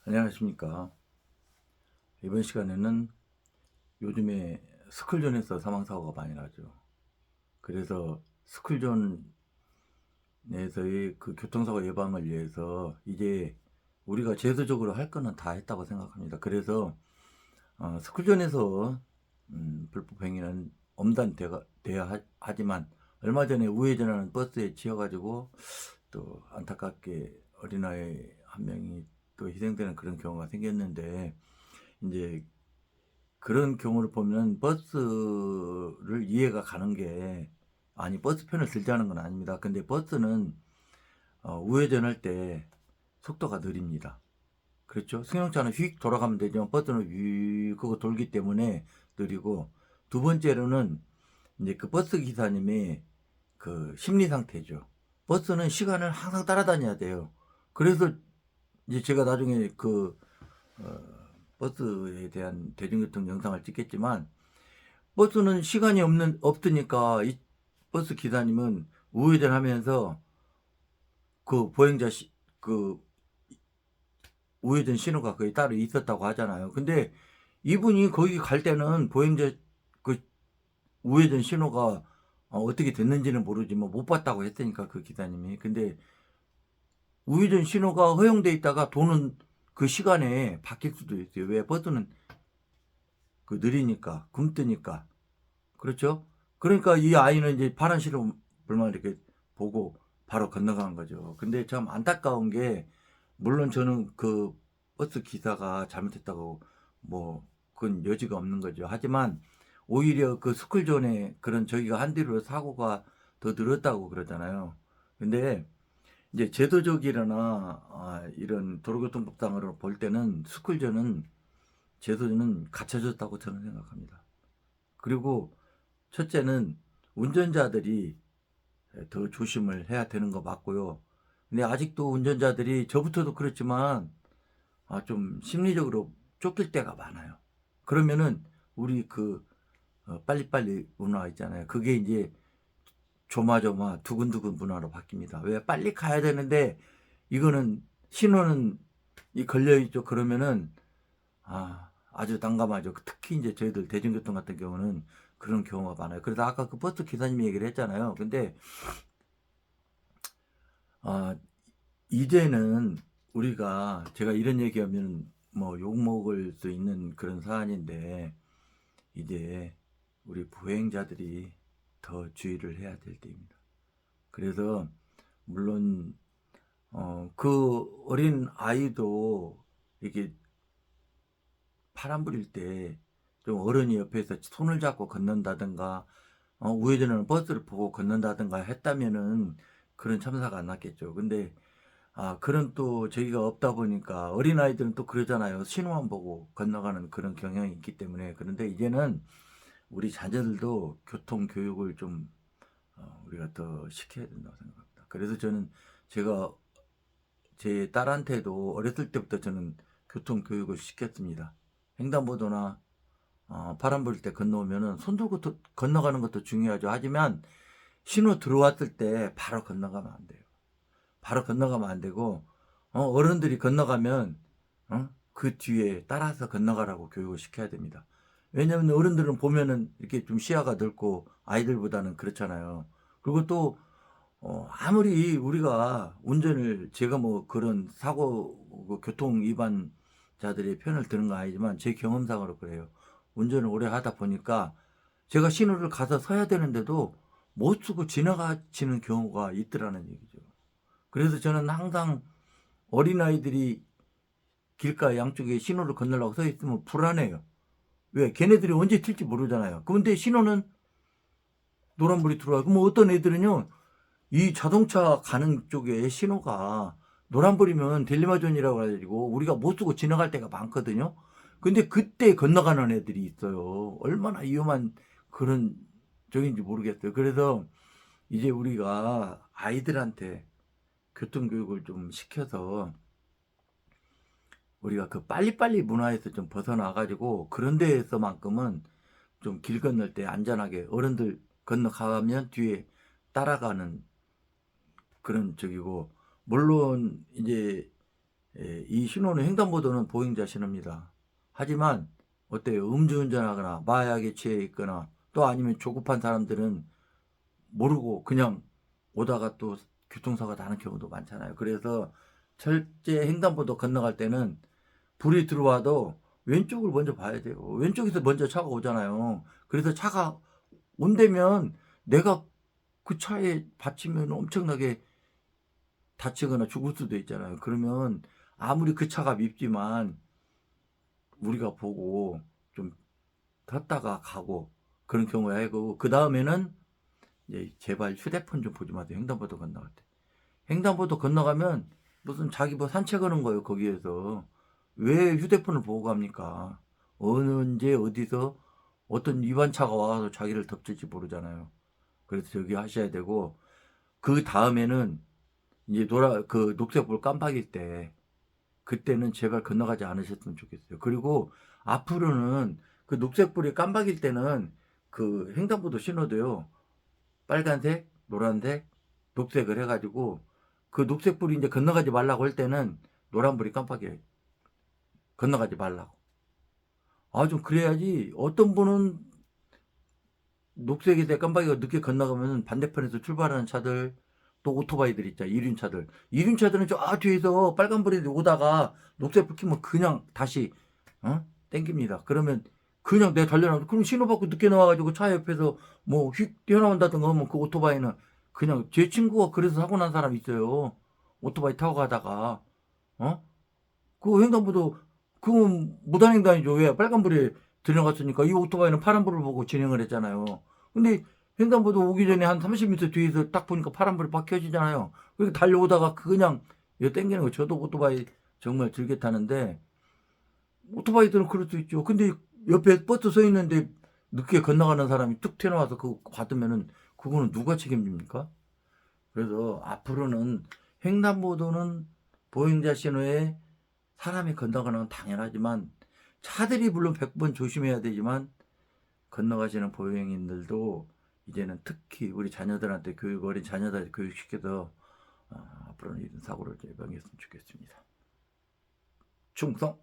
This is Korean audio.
안녕하십니까. 이번 시간에는 요즘에 스쿨존에서 사망사고가 많이 나죠. 그래서 스쿨존 내에서의 그 교통사고 예방을 위해서 이제 우리가 제도적으로 할 거는 다 했다고 생각합니다. 그래서 스쿨존에서 불법 행위는 엄단돼야 하지만 얼마 전에 우회전하는 버스에 치여가지고 또 안타깝게 어린아이 한 명이 또 희생되는 그런 경우가 생겼는데, 이제 그런 경우를 보면 버스를 이해가 가는 게, 아니 버스 편을 들자는 건 아닙니다. 근데 버스는 우회전할 때 속도가 느립니다. 그렇죠? 승용차는 휙 돌아가면 되지만 버스는 휙 그거 돌기 때문에 느리고, 두 번째로는 이제 그 버스 기사님의 그 심리 상태죠. 버스는 시간을 항상 따라다녀야 돼요. 그래서 이제 제가 나중에 그 어, 버스에 대한 대중교통 영상을 찍겠지만, 버스는 시간이 없으니까 이 버스 기사님은 우회전하면서 그 그 우회전 신호가 거의 따로 있었다고 하잖아요. 근데 이분이 거기 갈 때는 그 우회전 신호가 어떻게 됐는지는 모르지만 못 봤다고 했으니까, 그 기사님이. 근데 우회전 신호가 허용돼 있다가 도는 그 시간에 바뀔 수도 있어요. 왜? 버스는 그 느리니까, 굼뜨니까. 그렇죠? 그러니까 이 아이는 이제 파란 신호불만 이렇게 보고 바로 건너간 거죠. 근데 참 안타까운 게, 물론 저는 그 버스 기사가 잘못했다고 뭐 그건 여지가 없는 거죠. 하지만 오히려 그 스쿨존에 그런 저기가 한 뒤로 사고가 더 늘었다고 그러잖아요. 근데 이제 제도적이거나 이런 도로교통법상으로 볼 때는 스쿨존은 제도는 갖춰졌다고 저는 생각합니다. 그리고 첫째는 운전자들이 더 조심을 해야 되는 거 맞고요. 근데 아직도 운전자들이, 저부터도 그렇지만 좀 심리적으로 쫓길 때가 많아요. 그러면은 우리 그 빨리빨리 문화 있잖아요. 그게 이제 조마조마 두근두근 문화로 바뀝니다. 왜? 빨리 가야 되는데 이거는 신호는 이 걸려 있죠. 그러면은 아주 난감하죠. 특히 이제 저희들 대중교통 같은 경우는 그런 경우가 많아요. 그래서 아까 그 버스 기사님 얘기를 했잖아요. 근데 아, 이제는 우리가, 제가 이런 얘기하면 뭐 욕먹을 수 있는 그런 사안인데, 이제 우리 부행자들이 더 주의를 해야 될 때입니다. 그래서 물론 그 어린 아이도 이렇게 파란불일 때 좀 어른이 옆에서 손을 잡고 걷는다든가, 우회전하는 버스를 보고 걷는다든가 했다면은 그런 참사가 안 났겠죠. 근데 그런 또 저기가 없다 보니까 어린아이들은 또 그러잖아요. 신호만 보고 건너가는 그런 경향이 있기 때문에. 그런데 이제는 우리 자녀들도 교통 교육을 좀 우리가 더 시켜야 된다고 생각합니다. 그래서 저는, 제가 제 딸한테도 어렸을 때부터 저는 교통 교육을 시켰습니다. 횡단보도나 파란 불 때 건너오면은 손 들고 건너가는 것도 중요하죠. 하지만 신호 들어왔을 때 바로 건너가면 안 돼요. 바로 건너가면 안 되고, 어른들이 건너가면 그 뒤에 따라서 건너가라고 교육을 시켜야 됩니다. 왜냐하면 어른들은 보면은 이렇게 좀 시야가 넓고 아이들보다는 그렇잖아요. 그리고 또 아무리 우리가 운전을, 제가 뭐 그런 사고 교통 위반자들의 편을 드는 건 아니지만 제 경험상으로 그래요. 운전을 오래 하다 보니까 제가 신호를 가서 서야 되는데도 못 쓰고 지나가지는 경우가 있더라는 얘기죠. 그래서 저는 항상 어린아이들이 길가 양쪽에 신호를 건너려고 서 있으면 불안해요. 왜? 걔네들이 언제 튈지 모르잖아요. 그런데 신호는 노란불이 들어와요. 그럼 어떤 애들은요, 이 자동차 가는 쪽에 신호가 노란불이면 델리마존이라고 해가지고 우리가 못 쓰고 지나갈 때가 많거든요. 근데 그때 건너가는 애들이 있어요. 얼마나 위험한 그런 적인지 모르겠어요. 그래서 이제 우리가 아이들한테 교통교육을 좀 시켜서 우리가 그 빨리빨리 문화에서 좀 벗어나가지고 그런 데에서만큼은 좀 길 건널 때 안전하게 어른들 건너가면 뒤에 따라가는 그런 쪽이고, 물론 이제 이 신호는 횡단보도는 보행자 신호입니다. 하지만 어때요? 음주운전하거나 마약에 취해 있거나 또 아니면 조급한 사람들은 모르고 그냥 오다가 또 교통사고가 나는 경우도 많잖아요. 그래서 철제 횡단보도 건너갈 때는 불이 들어와도 왼쪽을 먼저 봐야 돼요. 왼쪽에서 먼저 차가 오잖아요. 그래서 차가 온다면 내가 그 차에 받치면 엄청나게 다치거나 죽을 수도 있잖아요. 그러면 아무리 그 차가 밉지만 우리가 보고 좀 탔다가 가고 그런 경우에 하고, 그 다음에는 이제 제발 휴대폰 좀 보지 마세요. 횡단보도 건너갈 때. 횡단보도 건너가면 무슨 자기 뭐 산책하는 거예요. 거기에서 왜 휴대폰을 보고 갑니까? 언제 어디서 어떤 위반차가 와서 자기를 덮칠지 모르잖아요. 그래서 저기 하셔야 되고, 그 다음에는 이제 그 녹색불 깜빡일 때 그때는 제발 건너가지 않으셨으면 좋겠어요. 그리고 앞으로는 그 녹색불이 깜빡일 때는 그 횡단보도 신호도요, 빨간색, 노란색, 녹색을 해가지고 그 녹색불이 이제 건너가지 말라고 할 때는 노란불이 깜빡여요. 건너가지 말라고. 아, 좀 그래야지. 어떤 분은 녹색이 돼 깜빡이가 늦게 건너가면 반대편에서 출발하는 차들, 또 오토바이들 있잖아. 이륜차들. 이륜차들은 저 뒤에서 빨간불이 오다가 녹색불 켜면 그냥 다시 땡깁니다. 그러면 그냥 내가 달려나가. 그럼 신호받고 늦게 나와가지고 차 옆에서 뭐 휙 뛰어나온다든가 하면 그 오토바이는 그냥, 제 친구가 그래서 사고 난 사람 있어요. 오토바이 타고 가다가 그 횡단보도 그건 무단횡단이죠. 왜? 빨간불에 들어갔으니까. 이 오토바이는 파란불을 보고 진행을 했잖아요. 근데 횡단보도 오기 전에 한 30m 뒤에서 딱 보니까 파란불이 막 켜지잖아요. 그러니까 달려오다가 그냥 이거 땡기는 거. 저도 오토바이 정말 즐겨 타는데 오토바이들은 그럴 수 있죠. 근데 옆에 버스 서 있는데 늦게 건너가는 사람이 뚝 튀어나와서 그거 받으면은 그거는 누가 책임집니까? 그래서 앞으로는 횡단보도는 보행자 신호에 사람이 건너가는 건 당연하지만, 차들이 물론 100번 조심해야 되지만 건너가시는 보행인들도 이제는 특히 우리 자녀들한테 어린 자녀들 교육시켜서 앞으로는 이런 사고를 예방했으면 좋겠습니다. 충성!